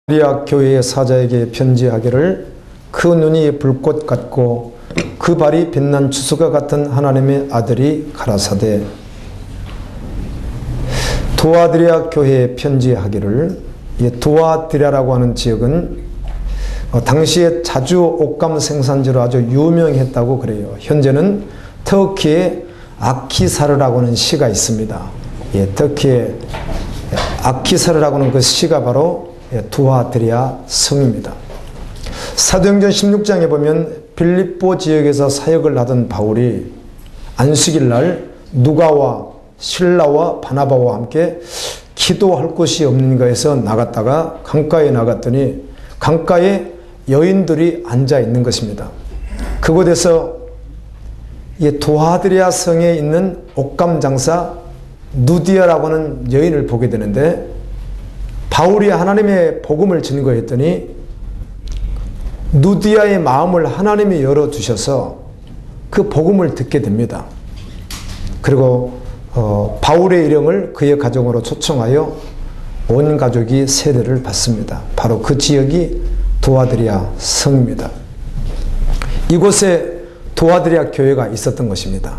도아드리아 교회의 사자에게 편지하기를 그 눈이 불꽃 같고 그 발이 빛난 주석과 같은 하나님의 아들이 가라사대. 도아드리아 교회에 편지하기를, 도아드리아라고 하는 지역은 당시에 자주 옷감 생산지로 아주 유명했다고 그래요. 현재는 터키의 아키사르라고 하는 시가 있습니다. 터키의 아키사르라고 하는 그 시가 바로 도아드리아 성입니다. 사도행전 16장에 보면 빌립보 지역에서 사역을 하던 바울이 안식일 날 누가와 실라와 바나바와 함께 기도할 곳이 없는가 해서 나갔다가 강가에 나갔더니 강가에 여인들이 앉아 있는 것입니다. 그곳에서 도아드리아 성에 있는 옷감 장사 누디아라고 하는 여인을 보게 되는데, 바울이 하나님의 복음을 증거했더니 누디아의 마음을 하나님이 열어주셔서 그 복음을 듣게 됩니다. 그리고 바울의 일행을 그의 가정으로 초청하여 온 가족이 세례를 받습니다. 바로 그 지역이 도아드리아 성입니다. 이곳에 도아드리아 교회가 있었던 것입니다.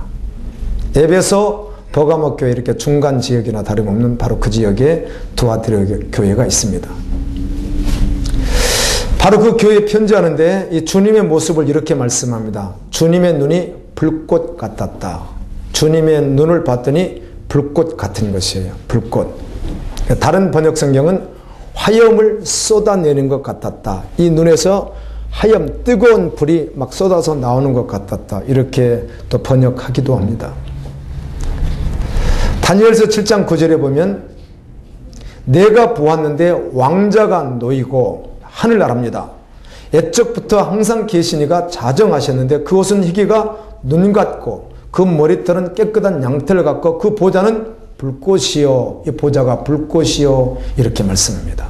에베소, 버가모 교회 이렇게 중간 지역이나 다름없는 바로 그 지역에 도아드리아 교회가 있습니다. 바로 그 교회에 편지하는데 이 주님의 모습을 이렇게 말씀합니다. 주님의 눈이 불꽃 같았다. 주님의 눈을 봤더니 불꽃 같은 것이에요. 불꽃. 다른 번역 성경은 화염을 쏟아내는 것 같았다. 이 눈에서 하염, 뜨거운 불이 막 쏟아서 나오는 것 같았다. 이렇게 또 번역하기도 합니다. 다니엘서 7장 9절에 보면 내가 보았는데 왕자가 놓이고 하늘나라입니다. 옛적부터 항상 계시니가 자정하셨는데 그 옷은 희기가 눈 같고 그 머리털은 깨끗한 양털 같고 그 보좌는 불꽃이요, 이 보좌가 불꽃이요, 이렇게 말씀합니다.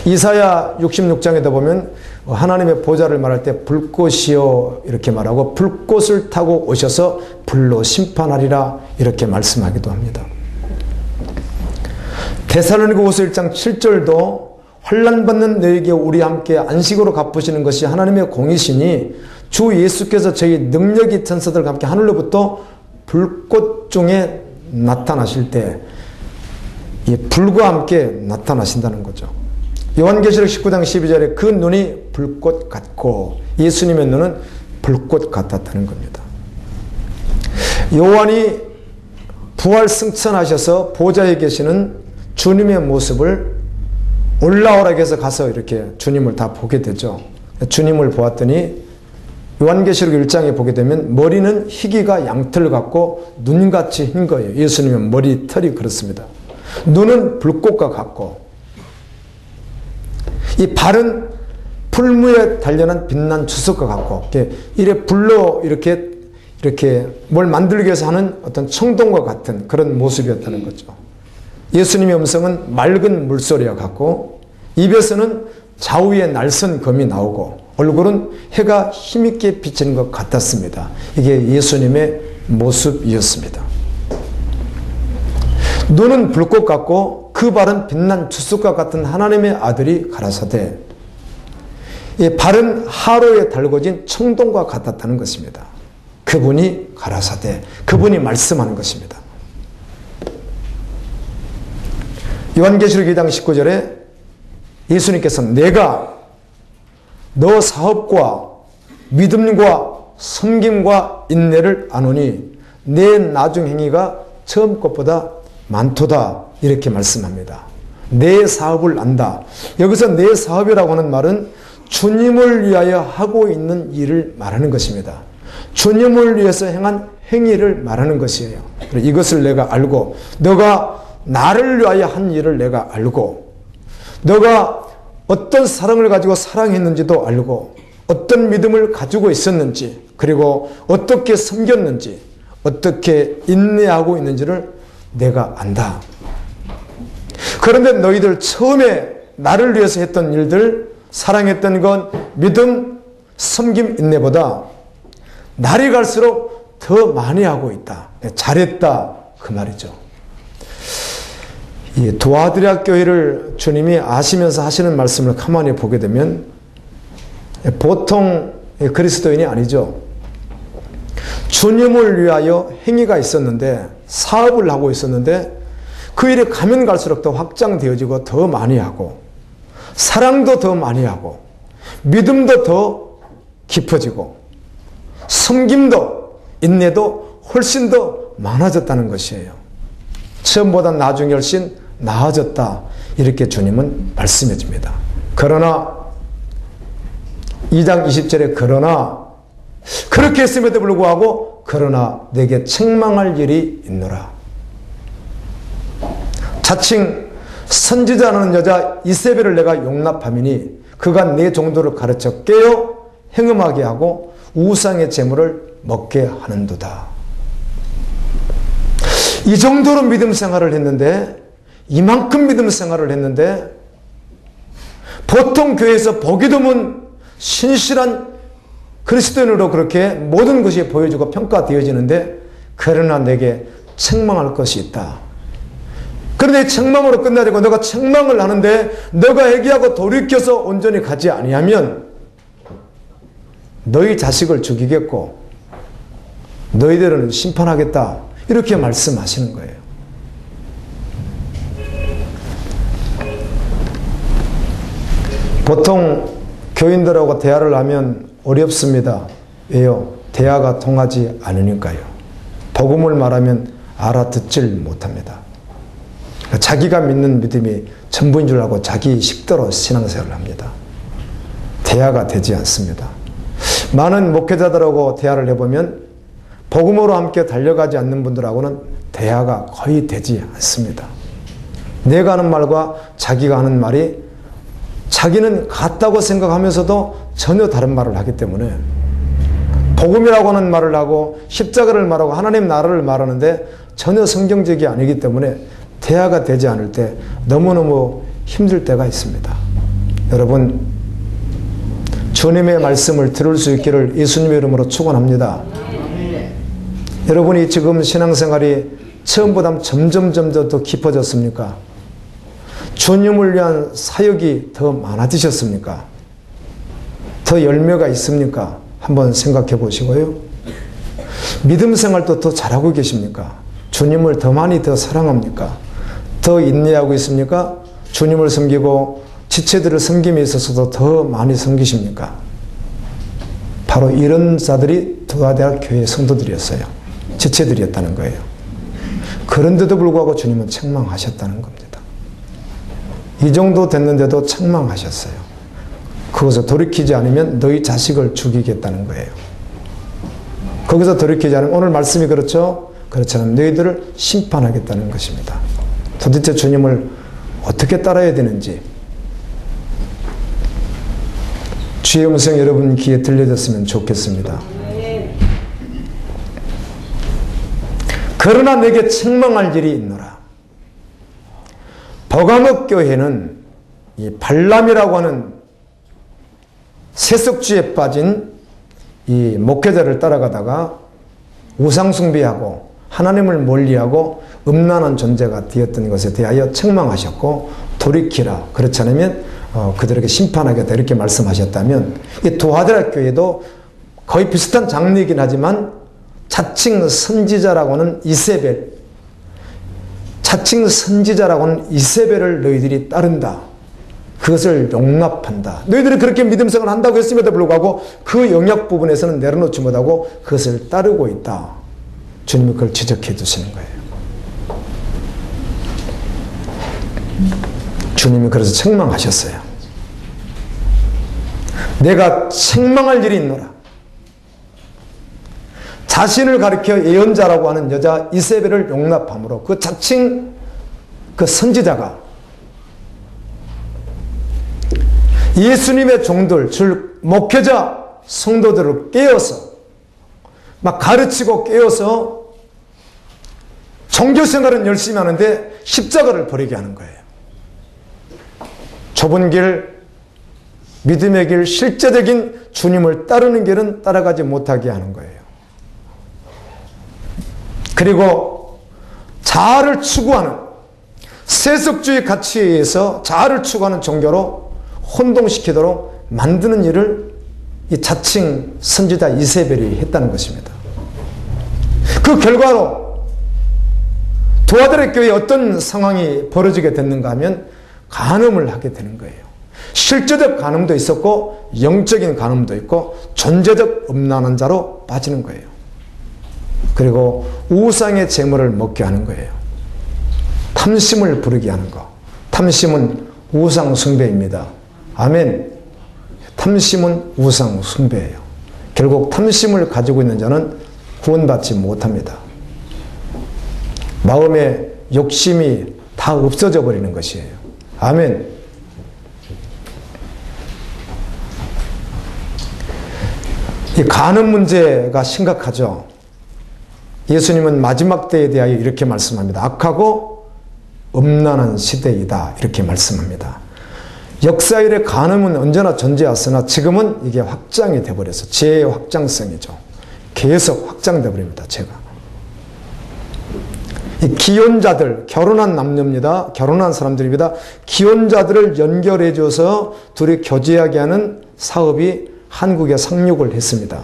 이사야 66장에도 보면 하나님의 보좌를 말할 때 불꽃이요 이렇게 말하고 불꽃을 타고 오셔서 불로 심판하리라 이렇게 말씀하기도 합니다. 데살로니가후서 1장 7절도 환난받는 너에게 우리 함께 안식으로 갚으시는 것이 하나님의 공이시니 주 예수께서 저희 능력 있는 천사들과 함께 하늘로부터 불꽃 중에 나타나실 때 이 불과 함께 나타나신다는 거죠. 요한계시록 19장 12절에 그 눈이 불꽃 같고 예수님의 눈은 불꽃 같았다는 겁니다. 요한이 부활 승천하셔서 보좌에 계시는 주님의 모습을 올라오라고 해서 가서 이렇게 주님을 다 보게 되죠. 주님을 보았더니 요한계시록 1장에 보게 되면 머리는 희기가 양털 같고 눈같이 흰 거예요. 예수님의 머리털이 그렇습니다. 눈은 불꽃과 같고 이 발은 풀무에 단련한 빛난 주석과 같고 이래 불로 이렇게 뭘 만들기 위해서 하는 어떤 청동과 같은 그런 모습이었다는 거죠. 예수님의 음성은 맑은 물소리와 같고 입에서는 좌우의 날선 검이 나오고 얼굴은 해가 힘있게 비치는 것 같았습니다. 이게 예수님의 모습이었습니다. 눈은 불꽃 같고 그 발은 빛난 주석과 같은 하나님의 아들이 가라사대. 이 발은 하로에 달궈진 청동과 같았다는 것입니다. 그분이 가라사대. 그분이 말씀하는 것입니다. 요한계시록 2장 19절에 예수님께서 내가 너 사업과 믿음과 섬김과 인내를 아노니 내 나중 행위가 처음 것보다 많도다 이렇게 말씀합니다. 내 사업을 안다. 여기서 내 사업이라고 하는 말은 주님을 위하여 하고 있는 일을 말하는 것입니다. 주님을 위해서 행한 행위를 말하는 것이에요. 이것을 내가 알고 너가 나를 위하여 한 일을 내가 알고 너가 어떤 사랑을 가지고 사랑했는지도 알고 어떤 믿음을 가지고 있었는지 그리고 어떻게 섬겼는지 어떻게 인내하고 있는지를 내가 안다. 그런데 너희들 처음에 나를 위해서 했던 일들 사랑했던 건 믿음, 섬김, 인내보다 날이 갈수록 더 많이 하고 있다. 잘했다 그 말이죠. 이 도아드라 교회를 주님이 아시면서 하시는 말씀을 가만히 보게 되면 보통 그리스도인이 아니죠. 주님을 위하여 행위가 있었는데, 사업을 하고 있었는데 그 일이 가면 갈수록 더 확장되어지고 더 많이 하고, 사랑도 더 많이 하고, 믿음도 더 깊어지고, 섬김도 인내도 훨씬 더 많아졌다는 것이에요. 처음보다 나중에 훨씬 나아졌다, 이렇게 주님은 말씀해 줍니다. 그러나 2장 20절에 그러나, 그렇게 했음에도 불구하고 그러나 내게 책망할 일이 있노라. 자칭 선지자라는 여자 이세벨을 내가 용납함이니 그가 내 종도를 가르쳐 깨어 행음하게 하고 우상의 제물을 먹게 하는도다. 이 정도로 믿음 생활을 했는데, 이만큼 믿음 생활을 했는데, 보통 교회에서 보기 드문 신실한 그리스도인으로 그렇게 모든 것이 보여지고 평가되어지는데, 그러나 내게 책망할 것이 있다. 그런데 책망으로 끝나지고 너가 책망을 하는데 너가 회개하고 돌이켜서 온전히 가지 아니하면 너희 자식을 죽이겠고 너희들은 심판하겠다, 이렇게 말씀하시는 거예요. 보통 교인들하고 대화를 하면 어렵습니다. 왜요? 대화가 통하지 않으니까요. 복음을 말하면 알아듣질 못합니다. 자기가 믿는 믿음이 전부인 줄 알고 자기 식대로 신앙생활을 합니다. 대화가 되지 않습니다. 많은 목회자들하고 대화를 해보면 복음으로 함께 달려가지 않는 분들하고는 대화가 거의 되지 않습니다. 내가 하는 말과 자기가 하는 말이 자기는 같다고 생각하면서도 전혀 다른 말을 하기 때문에, 복음이라고 하는 말을 하고 십자가를 말하고 하나님 나라를 말하는데 전혀 성경적이 아니기 때문에 대화가 되지 않을 때 너무너무 힘들 때가 있습니다. 여러분, 주님의 말씀을 들을 수 있기를 예수님의 이름으로 축원합니다. 여러분이 지금 신앙생활이 처음보다 점점 더 깊어졌습니까? 주님을 위한 사역이 더 많아지셨습니까? 더 열매가 있습니까? 한번 생각해 보시고요. 믿음 생활도 더 잘하고 계십니까? 주님을 더 많이 더 사랑합니까? 더 인내하고 있습니까? 주님을 섬기고 지체들을 섬김에 있어서도 더 많이 섬기십니까? 바로 이런 자들이 도아대학 교회 성도들이었어요. 지체들이었다는 거예요. 그런데도 불구하고 주님은 책망하셨다는 겁니다. 이 정도 됐는데도 책망하셨어요. 그것을 돌이키지 않으면 너희 자식을 죽이겠다는 거예요. 거기서 돌이키지 않으면, 오늘 말씀이 그렇죠? 그렇지 않으면 너희들을 심판하겠다는 것입니다. 도대체 주님을 어떻게 따라야 되는지 주의 음성 여러분 귀에 들려졌으면 좋겠습니다. 그러나 내게 책망할 일이 있노라. 버가목 교회는 이 발람이라고 하는 세속주의에 빠진 이 목회자를 따라가다가 우상숭배하고 하나님을 멀리하고 음란한 존재가 되었던 것에 대하여 책망하셨고, 돌이키라, 그렇지 않으면 그들에게 심판하겠다, 이렇게 말씀하셨다면, 이 도아드라 교회도 거의 비슷한 장르이긴 하지만 자칭 선지자라고 하는 이세벨, 자칭 선지자라고 하는 이세벨을 너희들이 따른다, 그것을 용납한다, 너희들이 그렇게 믿음생활을 한다고 했음에도 불구하고 그 영역 부분에서는 내려놓지 못하고 그것을 따르고 있다, 주님이 그걸 지적해 주시는 거예요. 주님이 그래서 책망하셨어요. 내가 책망할 일이 있노라. 자신을 가리켜 예언자라고 하는 여자 이세벨을 용납함으로 그 자칭 그 선지자가 예수님의 종들, 즉 목회자 성도들을 깨워서 막 가르치고 깨워서 종교생활은 열심히 하는데 십자가를 버리게 하는 거예요. 좁은 길, 믿음의 길, 실제적인 주님을 따르는 길은 따라가지 못하게 하는 거예요. 그리고 자아를 추구하는, 세속주의 가치에 의해서 자아를 추구하는 종교로 혼동시키도록 만드는 일을 이 자칭 선지자 이세벨이 했다는 것입니다. 그 결과로 두아드라 교회에 어떤 상황이 벌어지게 됐는가 하면 간음을 하게 되는 거예요. 실제적 간음도 있었고 영적인 간음도 있고 존재적 음란한 자로 빠지는 거예요. 그리고 우상의 제물을 먹게 하는 거예요. 탐심을 부르게 하는 거. 탐심은 우상 숭배입니다. 아멘. 탐심은 우상 숭배예요. 결국 탐심을 가지고 있는 자는 구원받지 못합니다. 마음의 욕심이 다 없어져 버리는 것이에요. 아멘. 이 간음 문제가 심각하죠. 예수님은 마지막 때에 대하여 이렇게 말씀합니다. 악하고 음란한 시대이다. 이렇게 말씀합니다. 역사 이래 간음은 언제나 존재했으나 지금은 이게 확장이 되어버려서 죄의 확장성이죠. 계속 확장되어 버립니다. 죄가. 이 기혼자들, 결혼한 남녀입니다. 결혼한 사람들입니다. 기혼자들을 연결해 줘서 둘이 교제하게 하는 사업이 한국에 상륙을 했습니다.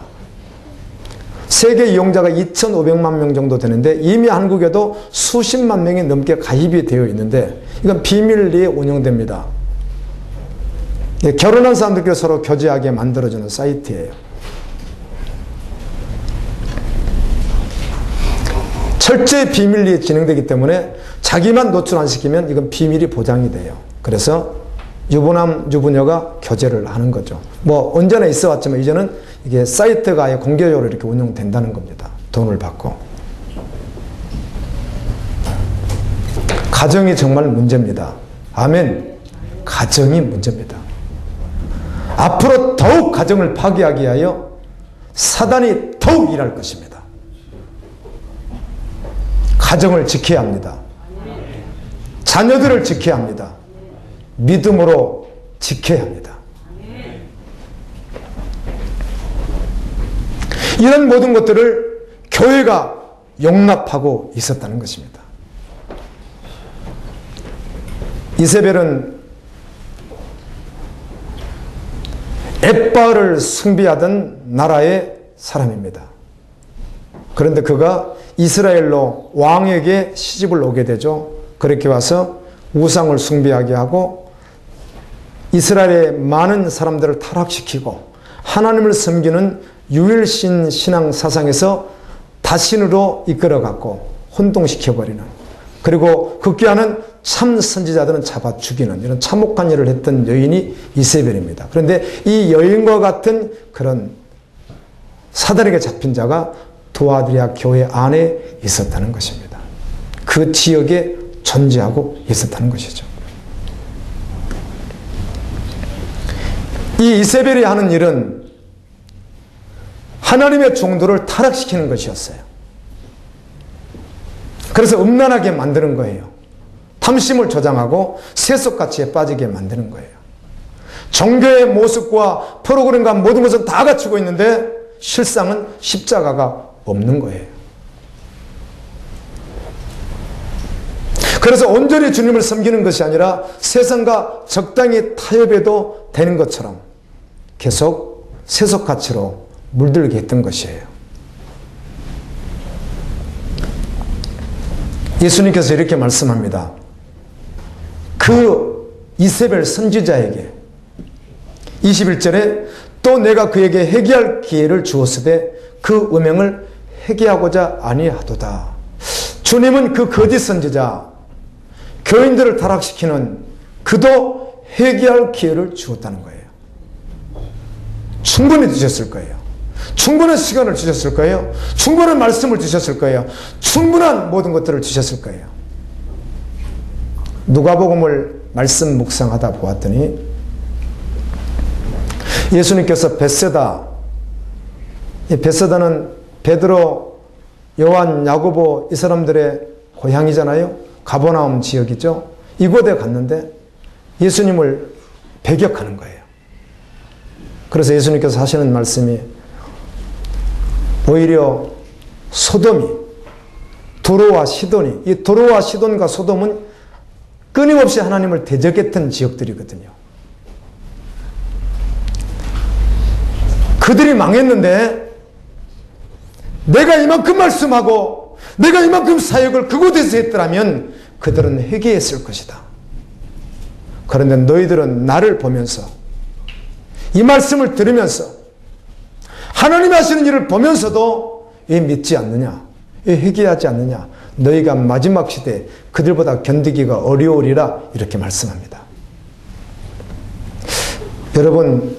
세계 이용자가 2,500만 명 정도 되는데 이미 한국에도 수십만 명이 넘게 가입이 되어 있는데 이건 비밀리에 운영됩니다. 결혼한 사람들끼리 서로 교제하게 만들어주는 사이트예요. 철저히 비밀리에 진행되기 때문에 자기만 노출 안 시키면 이건 비밀이 보장이 돼요. 그래서 유부남, 유부녀가 교제를 하는 거죠. 뭐 언제나 있어 왔지만 이제는 이게 사이트가 아예 공개적으로 이렇게 운영된다는 겁니다. 돈을 받고. 가정이 정말 문제입니다. 아멘. 가정이 문제입니다. 앞으로 더욱 가정을 파괴하기 위하여 사단이 더욱 일할 것입니다. 가정을 지켜야 합니다. 자녀들을 지켜야 합니다. 믿음으로 지켜야 합니다. 이런 모든 것들을 교회가 용납하고 있었다는 것입니다. 이세벨은 엣바알을 숭배하던 나라의 사람입니다. 그런데 그가 이스라엘로 왕에게 시집을 오게 되죠. 그렇게 와서 우상을 숭배하게 하고 이스라엘의 많은 사람들을 타락시키고 하나님을 섬기는 유일신 신앙 사상에서 다신으로 이끌어갔고 혼동시켜버리는, 그리고 극기하는 참 선지자들은 잡아 죽이는 이런 참혹한 일을 했던 여인이 이세벨입니다. 그런데 이 여인과 같은 그런 사단에게 잡힌 자가 두아드라 교회 안에 있었다는 것입니다. 그 지역에 존재하고 있었다는 것이죠. 이 이세벨이 하는 일은 하나님의 종도를 타락시키는 것이었어요. 그래서 음란하게 만드는 거예요. 탐심을 조장하고 세속가치에 빠지게 만드는 거예요. 종교의 모습과 프로그램과 모든 것은 다 갖추고 있는데 실상은 십자가가 없는 거예요. 그래서 온전히 주님을 섬기는 것이 아니라 세상과 적당히 타협해도 되는 것처럼 계속 세속가치로 물들게 했던 것이에요. 예수님께서 이렇게 말씀합니다. 그 이세벨 선지자에게 21절에 또 내가 그에게 회개할 기회를 주었으되 그 음행을 회개하고자 아니하도다. 주님은 그 거짓 선지자, 교인들을 타락시키는 그도 회개할 기회를 주었다는 거예요. 충분히 주셨을 거예요. 충분한 시간을 주셨을 거예요. 충분한 말씀을 주셨을 거예요. 충분한 모든 것들을 주셨을 거예요. 누가복음을 말씀 묵상하다 보았더니 예수님께서 벳세다, 이 벳세다는 베드로, 요한, 야고보 이 사람들의 고향이잖아요. 가버나움 지역이죠. 이곳에 갔는데 예수님을 배격하는 거예요. 그래서 예수님께서 하시는 말씀이 오히려 소돔이, 두로와 시돈이, 이 두로와 시돈과 소돔은 끊임없이 하나님을 대적했던 지역들이거든요. 그들이 망했는데 내가 이만큼 말씀하고 내가 이만큼 사역을 그곳에서 했더라면 그들은 회개했을 것이다. 그런데 너희들은 나를 보면서 이 말씀을 들으면서 하나님이 하시는 일을 보면서도 왜 믿지 않느냐? 왜 회개하지 않느냐? 너희가 마지막 시대에 그들보다 견디기가 어려우리라 이렇게 말씀합니다. 여러분,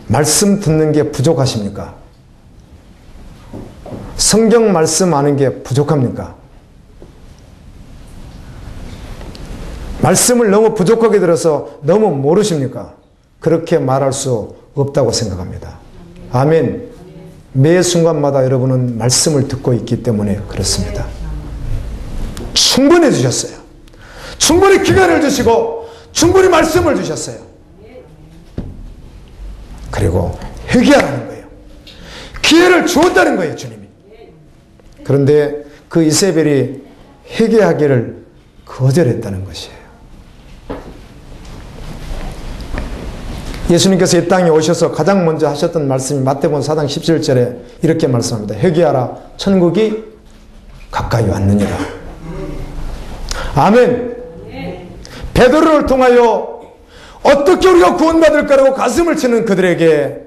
말씀 듣는 게 부족하십니까? 성경 말씀 아는 게 부족합니까? 말씀을 너무 부족하게 들어서 너무 모르십니까? 그렇게 말할 수 없다고 생각합니다. 아멘. 매 순간마다 여러분은 말씀을 듣고 있기 때문에 그렇습니다. 충분히 주셨어요. 충분히 기간을 주시고 충분히 말씀을 주셨어요. 그리고 회개하라는 거예요. 기회를 주었다는 거예요, 주님이. 그런데 그 이세벨이 회개하기를 거절했다는 것이에요. 예수님께서 이 땅에 오셔서 가장 먼저 하셨던 말씀이 마태복음 4장 17절에 이렇게 말씀합니다. 회개하라, 천국이 가까이 왔느니라. 아멘. 베드로를 통하여 어떻게 우리가 구원받을까라고 가슴을 치는 그들에게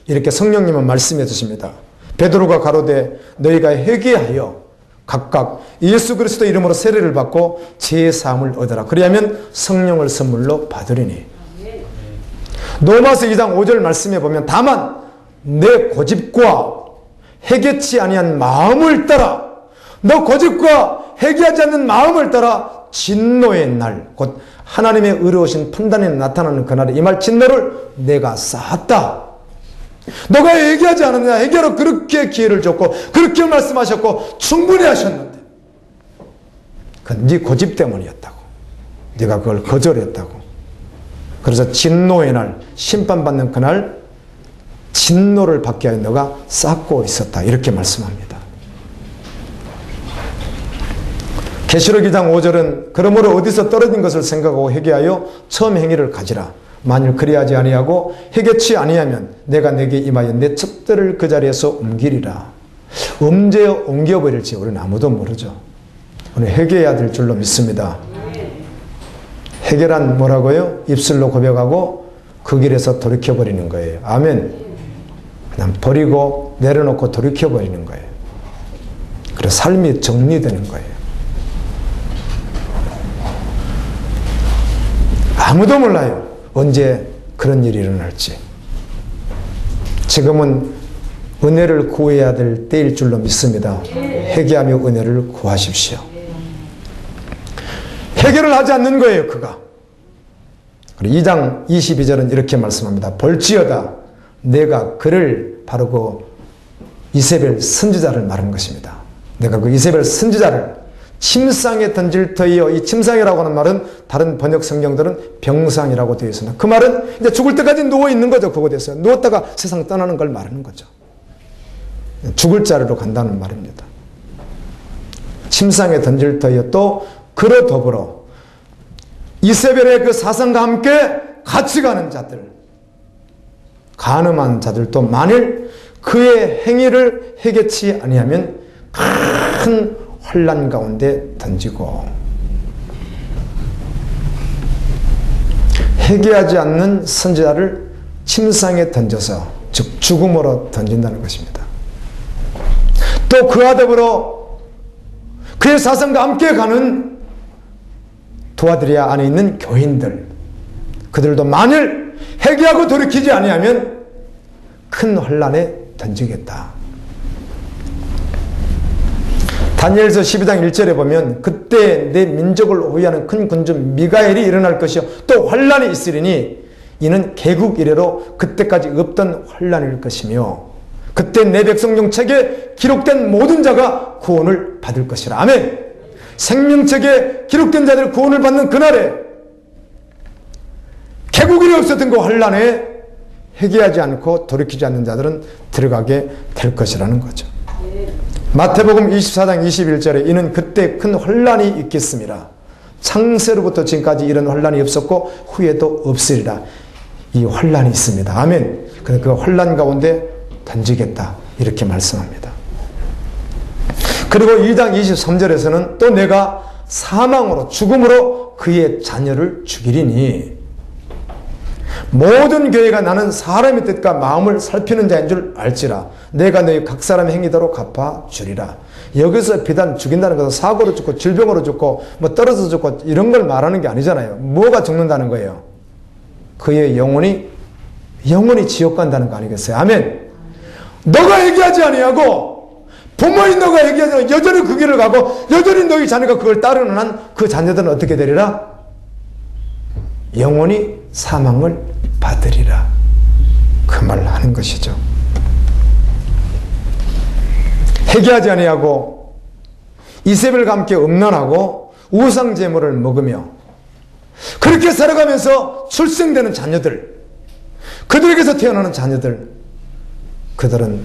이렇게 성령님은 말씀해 주십니다. 베드로가 가로되 너희가 회개하여 각각 예수 그리스도 이름으로 세례를 받고 죄의 사함을 얻으라. 그리하면 성령을 선물로 받으리니. 로마서 2장 5절 말씀에 보면 다만 내 고집과 회개치 아니한 마음을 따라, 너 고집과 회개하지 않는 마음을 따라 진노의 날, 곧 하나님의 의로우신 판단에 나타나는 그날에 이 말 진노를 내가 쌓았다. 너가 회개하지 않았느냐? 회개로 그렇게 기회를 줬고 그렇게 말씀하셨고 충분히 하셨는데 그건 네 고집 때문이었다고. 네가 그걸 거절했다고. 그래서 진노의 날, 심판받는 그날 진노를 받게 하여 너가 쌓고 있었다. 이렇게 말씀합니다. 계시록 2장 5절은 그러므로 어디서 떨어진 것을 생각하고 회개하여 처음 행위를 가지라. 만일 그리하지 아니하고 회개치 아니하면 내가 내게 임하여 내 첩들을 그 자리에서 옮기리라. 언제 옮겨버릴지 우리는 아무도 모르죠. 우리 회개해야 될 줄로 믿습니다. 회개란 뭐라고요? 입술로 고백하고 그 길에서 돌이켜버리는 거예요. 아멘. 그냥 버리고 내려놓고 돌이켜버리는 거예요. 그래서 삶이 정리되는 거예요. 아무도 몰라요. 언제 그런 일이 일어날지. 지금은 은혜를 구해야 될 때일 줄로 믿습니다. 회개하며 은혜를 구하십시오. 해결을 하지 않는 거예요, 그가. 2장 22절은 이렇게 말씀합니다. 볼지어다 내가 그를 바로 그 이세벨 선지자를 말한 것입니다. 내가 그 이세벨 선지자를 침상에 던질 터이요. 이 침상이라고 하는 말은 다른 번역 성경들은 병상이라고 되어 있습니다. 그 말은 이제 죽을 때까지 누워 있는 거죠. 그곳에서 누웠다가 세상 떠나는 걸 말하는 거죠. 죽을 자리로 간다는 말입니다. 침상에 던질 터이요. 또 그로 더불어 이세벨의 그 사상과 함께 같이 가는 자들, 간음한 자들도 만일 그의 행위를 회개치 아니하면 큰 혼란 가운데 던지고, 회개하지 않는 선지자를 침상에 던져서 즉 죽음으로 던진다는 것입니다. 또 그와 더불어 그의 사상과 함께 가는 도와드려야 안에 있는 교인들, 그들도 만일 회개하고 돌이키지 아니하면 큰 혼란에 던지겠다. 다니엘서 12장 1절에 보면 그때 내 민족을 호위하는 큰 군중 미가엘이 일어날 것이요 또 혼란이 있으리니 이는 개국 이래로 그때까지 없던 혼란일 것이며 그때 내 백성 중 책에 기록된 모든 자가 구원을 받을 것이라. 아멘. 생명책에 기록된 자들 구원을 받는 그날에 개국일이 없었던 그 혼란에 회개하지 않고 돌이키지 않는 자들은 들어가게 될 것이라는 거죠. 마태복음 24장 21절에 이는 그때 큰 혼란이 있겠습니다. 창세로부터 지금까지 이런 환란이 없었고 후에도 없으리라. 이 환란이 있습니다. 아멘. 그 환란 가운데 던지겠다 이렇게 말씀합니다. 그리고 2장 23절에서는 또 내가 사망으로 죽음으로 그의 자녀를 죽이리니 모든 교회가 나는 사람의 뜻과 마음을 살피는 자인 줄 알지라. 내가 너희 각 사람의 행위대로 갚아주리라. 여기서 비단 죽인다는 것은 사고로 죽고 질병으로 죽고 뭐 떨어져 죽고 이런 걸 말하는 게 아니잖아요. 뭐가 죽는다는 거예요? 그의 영혼이 지옥 간다는 거 아니겠어요? 아멘. 너가 얘기하지 아니하고 부모인 너가 얘기하지 않고 여전히 그 길을 가고 여전히 너희 자녀가 그걸 따르는 한 그 자녀들은 어떻게 되리라? 영원히 사망을 받으리라. 그 말을 하는 것이죠. 회개하지 아니하고 이세벨과 함께 음란하고 우상 제물을 먹으며 그렇게 살아가면서 출생되는 자녀들, 그들에게서 태어나는 자녀들, 그들은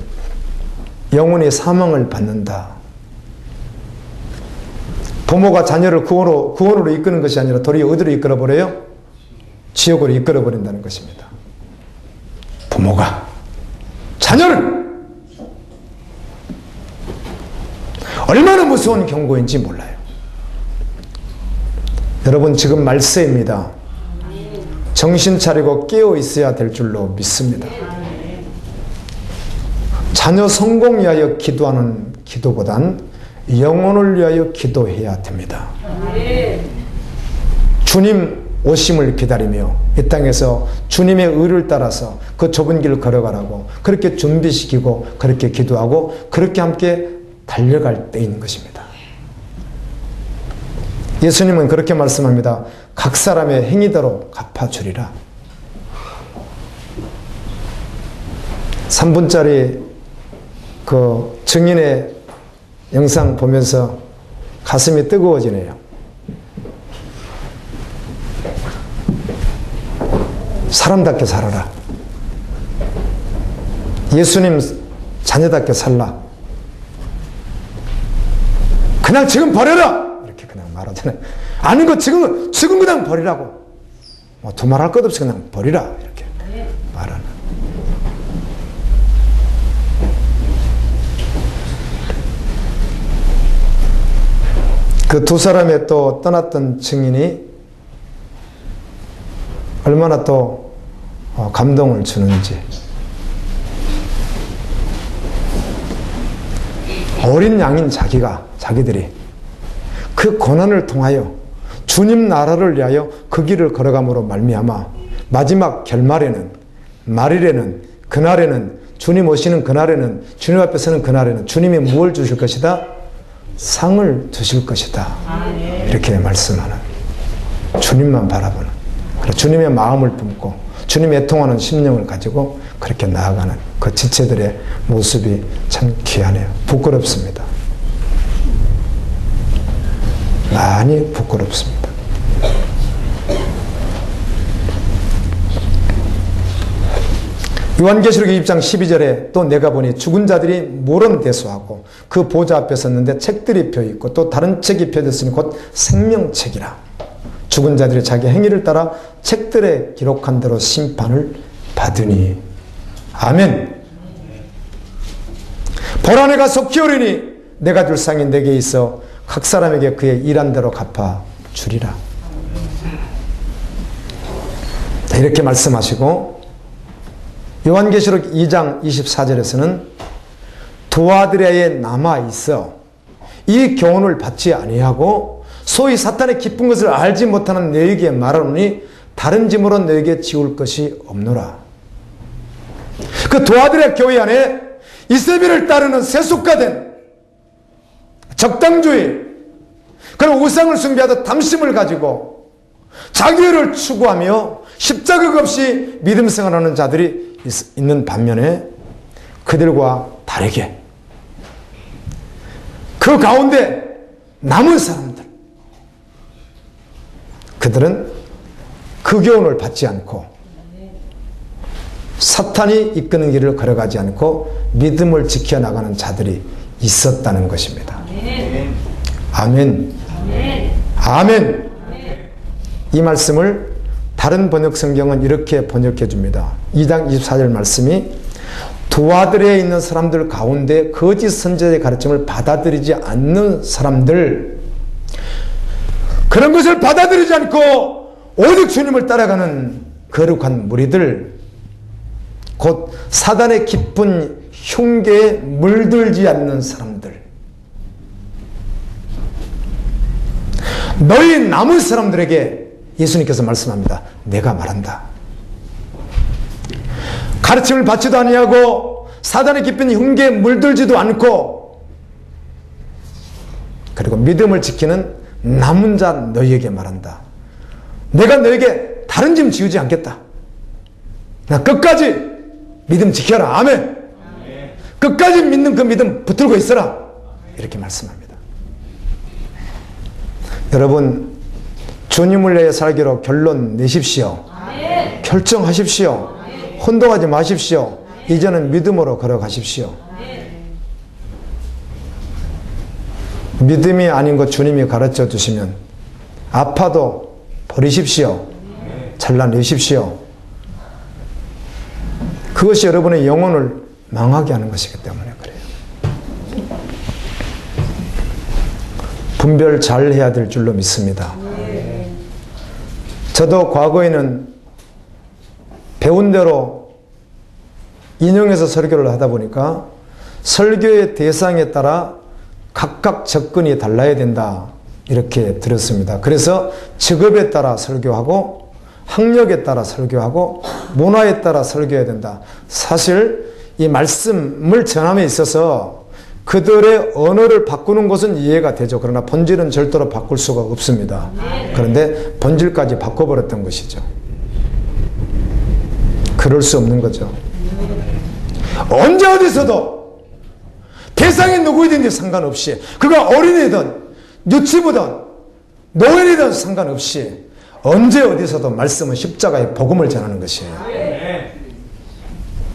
영원히 사망을 받는다. 부모가 자녀를 구원으로 이끄는 것이 아니라 도리어 어디로 이끌어버려요? 지옥으로 이끌어버린다는 것입니다. 부모가 자녀를 얼마나 무서운 경고인지 몰라요. 여러분 지금 말세입니다. 정신 차리고 깨어 있어야 될 줄로 믿습니다. 자녀 성공 위하여 기도하는 기도보단 영혼을 위하여 기도해야 됩니다. 주님 오심을 기다리며 이 땅에서 주님의 의를 따라서 그 좁은 길을 걸어가라고 그렇게 준비시키고 그렇게 기도하고 그렇게 함께 달려갈 때인 것입니다. 예수님은 그렇게 말씀합니다. 각 사람의 행위대로 갚아주리라. 3분짜리 그 증인의 영상 보면서 가슴이 뜨거워지네요. 사람답게 살아라. 예수님 자녀답게 살라. 그냥 지금 버려라! 이렇게 그냥 말하잖아요. 아닌 거 지금 그냥 버리라고. 뭐 두말할 것 없이 그냥 버리라. 이렇게 말하는. 그 두 사람의 또 떠났던 증인이 얼마나 또 감동을 주는지. 어린 양인 자기들이 그 고난을 통하여 주님 나라를 위하여 그 길을 걸어감으로 말미암아 마지막 결말에는 말일에는 그날에는 주님 오시는 그날에는 주님 앞에 서는 그날에는 주님이 무엇을 주실 것이다? 상을 주실 것이다. 이렇게 말씀하는 주님만 바라보는 주님의 마음을 품고 주님 애통하는 심령을 가지고 그렇게 나아가는 그 지체들의 모습이 참 귀하네요. 부끄럽습니다. 많이 부끄럽습니다. 요한계시록 20장 12절에 또 내가 보니 죽은 자들이 모름대수하고 그 보좌 앞에 섰는데 책들이 펴있고 또 다른 책이 펴졌으니 곧 생명책이라. 죽은 자들이 자기 행위를 따라 책들에 기록한 대로 심판을 받으니. 아멘. 보라 내가 속히 오리니 내가 줄 상이 내게 있어 각 사람에게 그의 일한 대로 갚아 주리라. 이렇게 말씀하시고 요한계시록 2장 24절에서는 두 아들에게 남아 있어 이 교훈을 받지 아니하고 소위 사탄의 기쁜 것을 알지 못하는 너에게 말하노니 다른 짐으로 너에게 지울 것이 없노라. 그 두 아들의 교회 안에 이세벨을 따르는 세속화된 적당주의, 그런 우상을 숭배하듯 담심을 가지고 자기를 추구하며 십자가 없이 믿음 생활하는 자들이 있는 반면에 그들과 다르게 그 가운데 남은 사람들, 그들은 그 교훈을 받지 않고 사탄이 이끄는 길을 걸어가지 않고 믿음을 지켜나가는 자들이 있었다는 것입니다. 아멘. 아멘. 아멘. 이 말씀을 다른 번역 성경은 이렇게 번역해 줍니다. 2장 24절 말씀이 두아들에 있는 사람들 가운데 거짓 선지자의 가르침을 받아들이지 않는 사람들, 그런 것을 받아들이지 않고 오직 주님을 따라가는 거룩한 무리들, 곧 사단의 깊은 흉계에 물들지 않는 사람들, 너희 남은 사람들에게 예수님께서 말씀합니다. 내가 말한다. 가르침을 받지도 아니하고 사단의 깊은 흉계에 물들지도 않고, 그리고 믿음을 지키는 남은 자 너희에게 말한다. 내가 너에게 다른 짐 지우지 않겠다. 나 끝까지 믿음 지켜라. 아멘. 끝까지 믿는 그 믿음 붙들고 있어라. 이렇게 말씀합니다. 여러분, 주님을 위해 살기로 결론 내십시오. 결정하십시오. 혼동하지 마십시오. 이제는 믿음으로 걸어가십시오. 믿음이 아닌 것 주님이 가르쳐 주시면 아파도 버리십시오. 잘라내십시오. 그것이 여러분의 영혼을 망하게 하는 것이기 때문에 그래요. 분별 잘 해야 될 줄로 믿습니다. 저도 과거에는 배운 대로 인용해서 설교를 하다 보니까 설교의 대상에 따라 각각 접근이 달라야 된다, 이렇게 들었습니다. 그래서 직업에 따라 설교하고 학력에 따라 설교하고 문화에 따라 설교해야 된다. 사실 이 말씀을 전함에 있어서 그들의 언어를 바꾸는 것은 이해가 되죠. 그러나 본질은 절대로 바꿀 수가 없습니다. 그런데 본질까지 바꿔버렸던 것이죠. 그럴 수 없는 거죠. 언제 어디서도 대상이 누구이든지 상관없이, 그가 어린이든 유치부든 노인이든 상관없이 언제 어디서도 말씀은 십자가의 복음을 전하는 것이에요.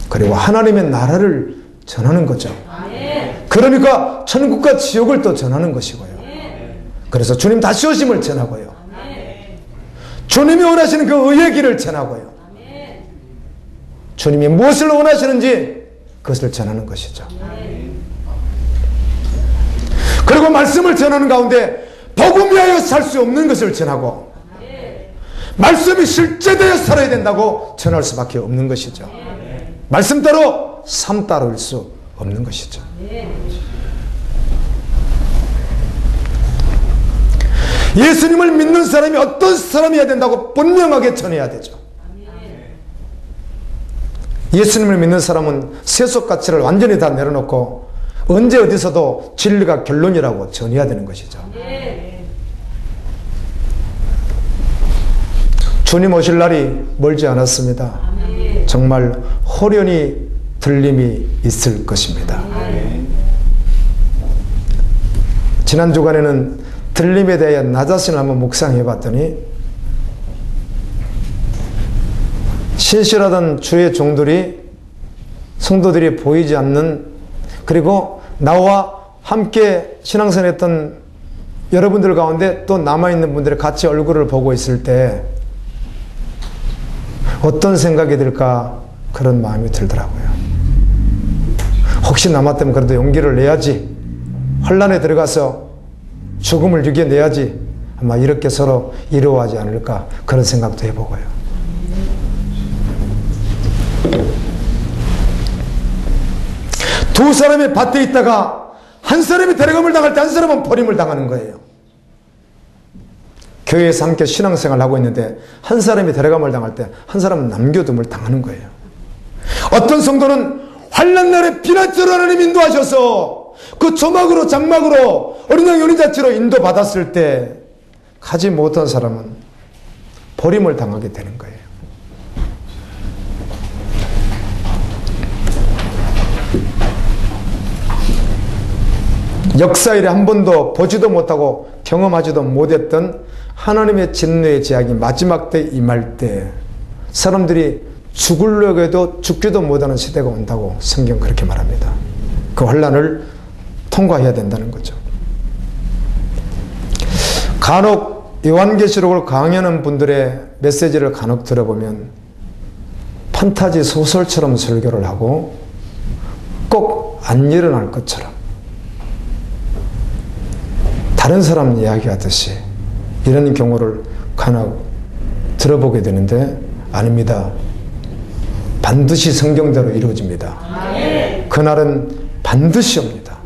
그리고 하나님의 나라를 전하는 거죠. 그러니까 천국과 지옥을 또 전하는 것이고요. 그래서 주님 다시 오심을 전하고요. 주님이 원하시는 그 의의 길을 전하고요. 주님이 무엇을 원하시는지 그것을 전하는 것이죠. 그리고 말씀을 전하는 가운데 복음 위하여 살 수 없는 것을 전하고 말씀이 실제되어 살아야 된다고 전할 수밖에 없는 것이죠. 말씀 따로 삶 따로일 수 없는 것이죠. 예수님을 믿는 사람이 어떤 사람이어야 된다고 분명하게 전해야 되죠. 예수님을 믿는 사람은 세속 가치를 완전히 다 내려놓고 언제 어디서도 진리가 결론이라고 전해야 되는 것이죠. 주님 오실 날이 멀지 않았습니다. 정말 호련히 들림이 있을 것입니다. 지난 주간에는 들림에 대해 나 자신을 한번 묵상해 봤더니 신실하던 주의 종들이, 성도들이 보이지 않는, 그리고 나와 함께 신앙생활 했던 여러분들 가운데 또 남아있는 분들이 같이 얼굴을 보고 있을 때 어떤 생각이 들까, 그런 마음이 들더라고요. 혹시 남았다면 그래도 용기를 내야지, 환난에 들어가서 죽음을 이겨내야지, 아마 이렇게 서로 이루어하지 않을까, 그런 생각도 해보고요. 두 사람이 밭에 있다가 한 사람이 데려감을 당할 때 한 사람은 버림을 당하는 거예요. 교회에서 함께 신앙생활을 하고 있는데 한 사람이 데려감을 당할 때 한 사람은 남겨둠을 당하는 거예요. 어떤 성도는 환난 날에 비난처럼 하나님 인도하셔서 그 조막으로 장막으로 어린양 연인자치로 인도받았을 때 가지 못한 사람은 버림을 당하게 되는 거예요. 역사 일에 한 번도 보지도 못하고 경험하지도 못했던 하나님의 진노의 제약이 마지막 때 임할 때 사람들이 죽으려고 해도 죽지도 못하는 시대가 온다고 성경 그렇게 말합니다. 그 환난을 통과해야 된다는 거죠. 간혹 요한계시록을 강의하는 분들의 메시지를 간혹 들어보면 판타지 소설처럼 설교를 하고 꼭 안 일어날 것처럼 다른 사람 이야기하듯이 이런 경우를 간혹 들어보게 되는데 아닙니다. 반드시 성경대로 이루어집니다. 그날은 반드시 옵니다.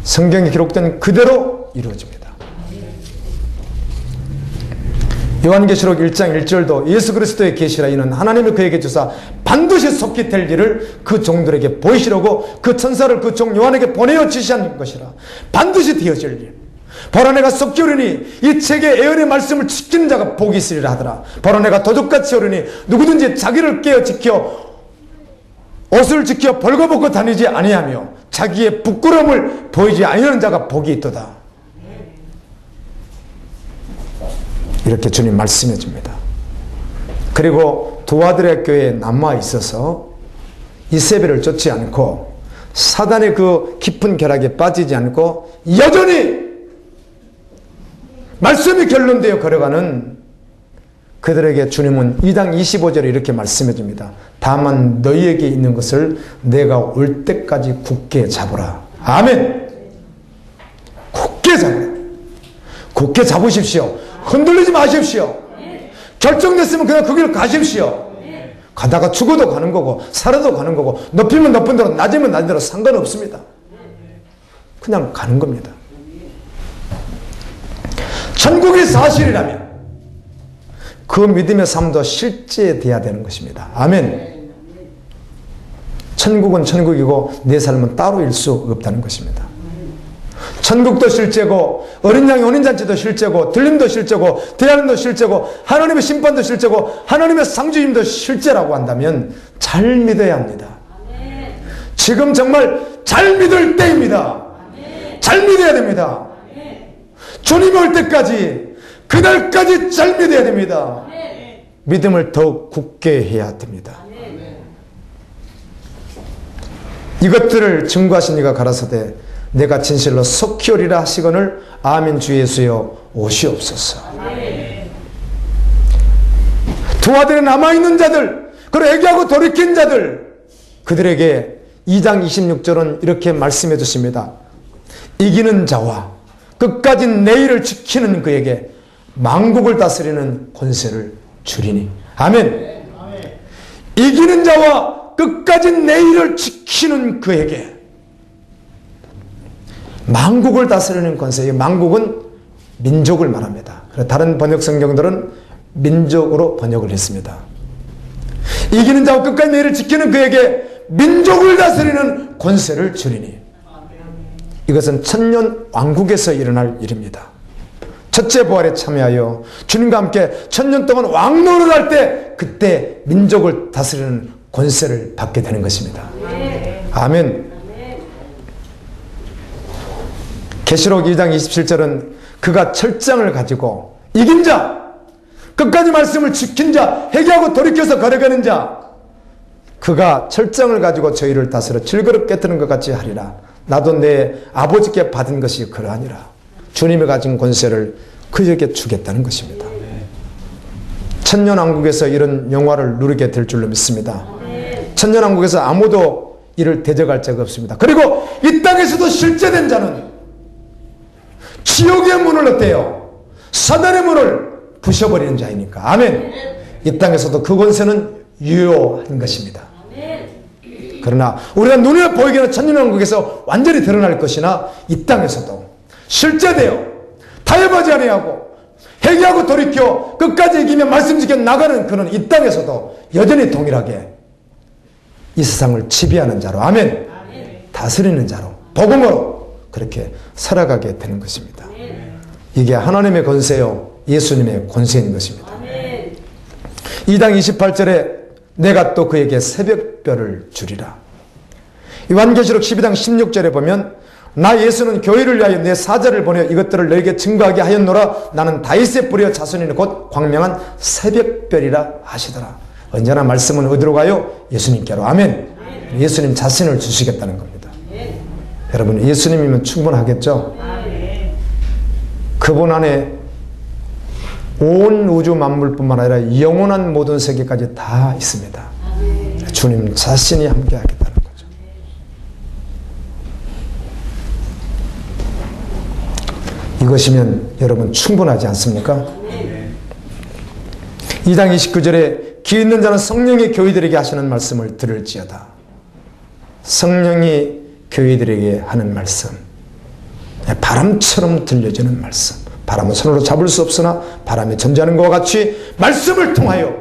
성경에 기록된 그대로 이루어집니다. 요한계시록 1장 1절도 예수 그리스도의 계시라 이는 하나님이 그에게 주사 반드시 속히 될 일을 그 종들에게 보이시려고 그 천사를 그 종 요한에게 보내어 지시한 것이라. 반드시 되어질 일. 바로 내가 속히 오르니 이 책의 예언의 말씀을 지키는 자가 복이 있으리라 하더라. 바로 내가 도둑같이 오르니 누구든지 자기를 깨어 지켜 옷을 지켜 벌거벗고 다니지 아니하며 자기의 부끄러움을 보이지 아니하는 자가 복이 있도다. 이렇게 주님 말씀해 줍니다. 그리고 두아드레 교회에 남아 있어서 이세벨을 쫓지 않고 사단의 그 깊은 결악에 빠지지 않고 여전히 말씀이 결론되어 걸어가는 그들에게 주님은 2장 25절에 이렇게 말씀해 줍니다. 다만 너희에게 있는 것을 내가 올 때까지 굳게 잡으라. 아멘. 굳게 잡으라. 굳게 잡으십시오. 흔들리지 마십시오. 결정됐으면 그냥 그 길 가십시오. 가다가 죽어도 가는 거고 살아도 가는 거고 높이면 높은 대로 낮으면 낮은 대로 상관없습니다. 그냥 가는 겁니다. 천국이 사실이라면 그 믿음의 삶도 실제돼야 되는 것입니다. 아멘. 천국은 천국이고 내 삶은 따로일 수 없다는 것입니다. 천국도 실제고 어린 양의 혼인잔치도 실제고 들림도 실제고 대하림도 실제고 하나님의 심판도 실제고 하나님의 상주임도 실제라고 한다면 잘 믿어야 합니다. 지금 정말 잘 믿을 때입니다. 잘 믿어야 됩니다. 주님이 올 때까지 그날까지 잘 믿어야 됩니다. 믿음을 더욱 굳게 해야 됩니다. 이것들을 증거하신 이가 가라사대 내가 진실로 속히 오리라 하시거늘 아멘 주 예수여 오시옵소서. 두아들에 남아있는 자들 그리고 애기하고 돌이킨 자들 그들에게 2장 26절은 이렇게 말씀해 주십니다. 이기는 자와 끝까지 내일을 지키는 그에게 만국을 다스리는 권세를 주리니. 아멘. 이기는 자와 끝까지 내일을 지키는 그에게 만국을 다스리는 권세. 만국은 민족을 말합니다. 다른 번역 성경들은 민족으로 번역을 했습니다. 이기는 자와 끝까지 내일을 지키는 그에게 민족을 다스리는 권세를 주리니. 이것은 천년 왕국에서 일어날 일입니다. 첫째 부활에 참여하여 주님과 함께 천년 동안 왕노를 할 때 그때 민족을 다스리는 권세를 받게 되는 것입니다. 아멘. 계시록 2장 27절은 그가 철장을 가지고 이긴 자, 끝까지 말씀을 지킨 자, 회개하고 돌이켜서 걸어가는 자, 그가 철장을 가지고 저희를 다스려 질그릇 깨뜨는 것 같이 하리라. 나도 내 아버지께 받은 것이 그러하니라. 주님이 가진 권세를 그에게 주겠다는 것입니다. 천년왕국에서 이런 영화를 누리게 될 줄로 믿습니다. 천년왕국에서 아무도 이를 대적할 자가 없습니다. 그리고 이 땅에서도 실제된 자는 지옥의 문을 어때요? 사단의 문을 부셔버리는 자이니까. 아멘. 이 땅에서도 그 권세는 유효한 것입니다. 그러나 우리가 눈에 보이기는 천년왕국에서 완전히 드러날 것이나 이 땅에서도 실제되어 타협하지 아니하고 회개하고 돌이켜 끝까지 이기며 말씀 지켜 나가는 그는 이 땅에서도 여전히 동일하게 이 세상을 지배하는 자로, 아멘, 다스리는 자로, 복음으로 그렇게 살아가게 되는 것입니다. 이게 하나님의 권세요 예수님의 권세인 것입니다. 2장 28절에 내가 또 그에게 새벽별을 주리라. 요한계시록 12장 16절에 보면 나 예수는 교회를 위하여 내 사자를 보내 이것들을 너에게 증거하게 하였노라. 나는 다윗의 뿌리와 자손이니 곧 광명한 새벽별이라 하시더라. 언제나 말씀은 어디로 가요? 예수님께로. 아멘. 예수님 자신을 주시겠다는 겁니다. 여러분 예수님이면 충분하겠죠? 그분 안에 온 우주 만물뿐만 아니라 영원한 모든 세계까지 다 있습니다. 주님 자신이 함께하겠다는 거죠. 이것이면 여러분 충분하지 않습니까? 2장 29절에 귀 있는 자는 성령이 교회들에게 하시는 말씀을 들을지어다. 성령이 교회들에게 하는 말씀, 바람처럼 들려지는 말씀. 바람은 손으로 잡을 수 없으나 바람이 존재하는 것과 같이 말씀을 통하여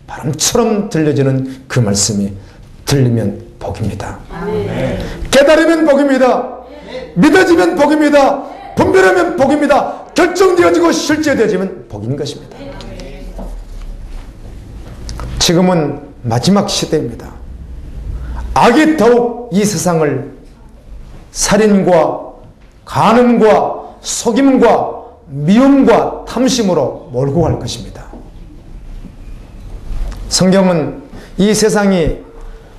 바람처럼 들려지는 그 말씀이 들리면 복입니다. 깨달으면 복입니다. 믿어지면 복입니다. 분별하면 복입니다. 결정되어지고 실제되어지면 복인 것입니다. 지금은 마지막 시대입니다. 악이 더욱 이 세상을 살인과 간음과 속임과 미움과 탐심으로 몰고 갈 것입니다. 성경은 이 세상이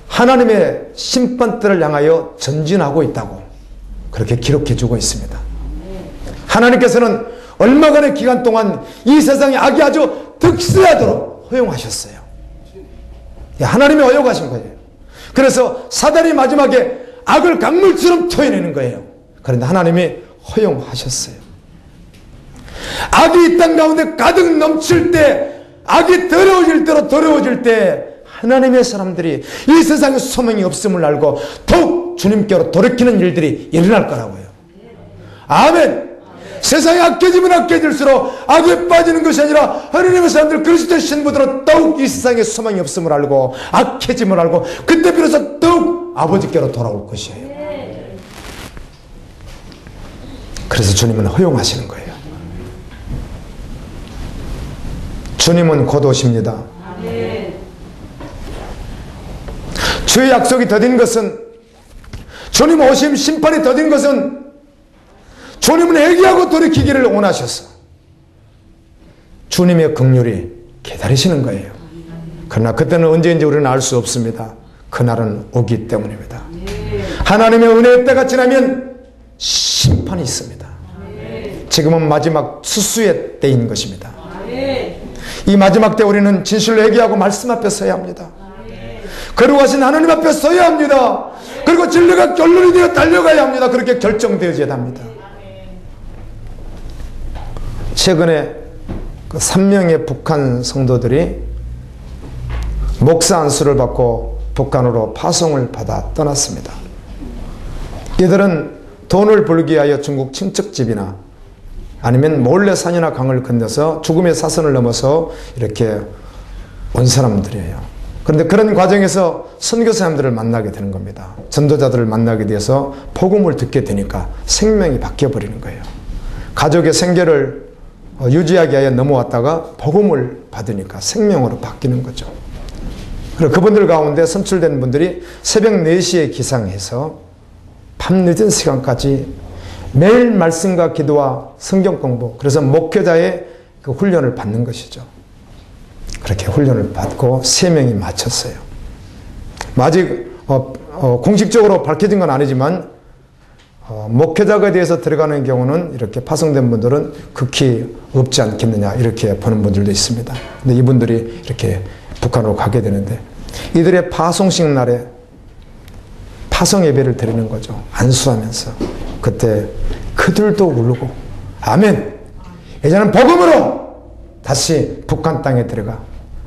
하나님의 심판대를 향하여 전진하고 있다고 그렇게 기록해 주고 있습니다. 하나님께서는 얼마간의 기간 동안 이 세상에 악이 아주 득세하도록 허용하셨어요. 하나님이 허용하신 거예요. 그래서 사단이 마지막에 악을 강물처럼 토해내는 거예요. 그런데 하나님이 허용하셨어요. 악이 이 땅 가운데 가득 넘칠 때, 악이 더러워질 대로 더러워질 때 하나님의 사람들이 이 세상에 소망이 없음을 알고 더욱 주님께로 돌이키는 일들이 일어날 거라고요. 아멘. 세상이 악해지면 악해질수록 악에 빠지는 것이 아니라 하나님의 사람들 그리스도의 신부들은 더욱 이 세상에 소망이 없음을 알고 악해짐을 알고 그때 비로소 더욱 아버지께로 돌아올 것이에요. 그래서 주님은 허용하시는 거예요. 주님은 곧 오십니다. 주의 약속이 더딘 것은, 주님 오심 심판이 더딘 것은 주님은 회개하고 돌이키기를 원하셔서 주님의 긍휼이 기다리시는 거예요. 그러나 그때는 언제인지 우리는 알 수 없습니다. 그날은 오기 때문입니다. 하나님의 은혜의 때가 지나면 심판이 있습니다. 지금은 마지막 수수의 때인 것입니다. 이 마지막 때 우리는 진실로 회개하고 말씀 앞에 서야 합니다. 거룩하신 하나님 앞에 서야 합니다. 그리고 진리가 결론이 되어 달려가야 합니다. 그렇게 결정되어져야 합니다. 최근에 그 3명의 북한 성도들이 목사 안수를 받고 북한으로 파송을 받아 떠났습니다. 이들은 돈을 벌기 위하여 중국 친척집이나 아니면 몰래 산이나 강을 건너서 죽음의 사선을 넘어서 이렇게 온 사람들이에요. 그런데 그런 과정에서 선교사님들을 만나게 되는 겁니다. 전도자들을 만나게 돼서 복음을 듣게 되니까 생명이 바뀌어버리는 거예요. 가족의 생계를 유지하기 위해 넘어왔다가 복음을 받으니까 생명으로 바뀌는 거죠. 그리고 그분들 가운데 선출된 분들이 새벽 4시에 기상해서 밤늦은 시간까지 매일 말씀과 기도와 성경 공부, 그래서 목회자의 그 훈련을 받는 것이죠. 그렇게 훈련을 받고 3명이 마쳤어요. 아직 공식적으로 밝혀진 건 아니지만 목회자가 대해서 들어가는 경우는 이렇게 파송된 분들은 극히 없지 않겠느냐 이렇게 보는 분들도 있습니다. 근데 이분들이 이렇게 북한으로 가게 되는데 이들의 파송식 날에 파송 예배를 드리는 거죠. 안수하면서 그때 그들도 울고 아멘, 이제는 복음으로 다시 북한 땅에 들어가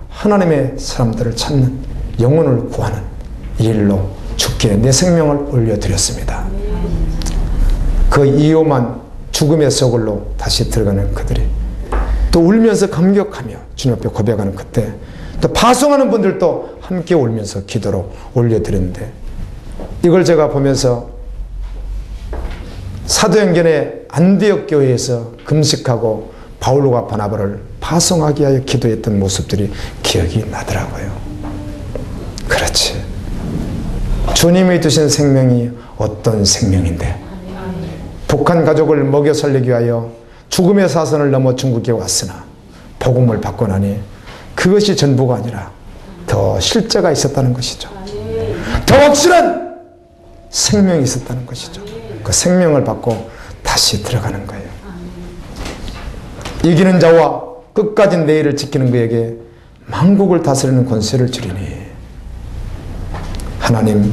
하나님의 사람들을 찾는, 영혼을 구하는 일로 죽기에 내 생명을 올려드렸습니다. 그 이오만 죽음의 소굴로 다시 들어가는 그들이 또 울면서 감격하며 주님 앞에 고백하는 그때 또 파송하는 분들도 함께 울면서 기도로 올려드렸는데, 이걸 제가 보면서 사도행전의 안디옥 교회에서 금식하고 바울과 바나바를 파송하기 위하여 기도했던 모습들이 기억이 나더라고요. 그렇지, 주님이 주신 생명이 어떤 생명인데 북한 가족을 먹여 살리기 위하여 죽음의 사선을 넘어 중국에 왔으나 복음을 받고 나니 그것이 전부가 아니라 더 실제가 있었다는 것이죠. 더 확실한 생명이 있었다는 것이죠. 그 생명을 받고 다시 들어가는 거예요. 이기는 자와 끝까지 내 일을 지키는 그에게 만국을 다스리는 권세를 주리니. 하나님,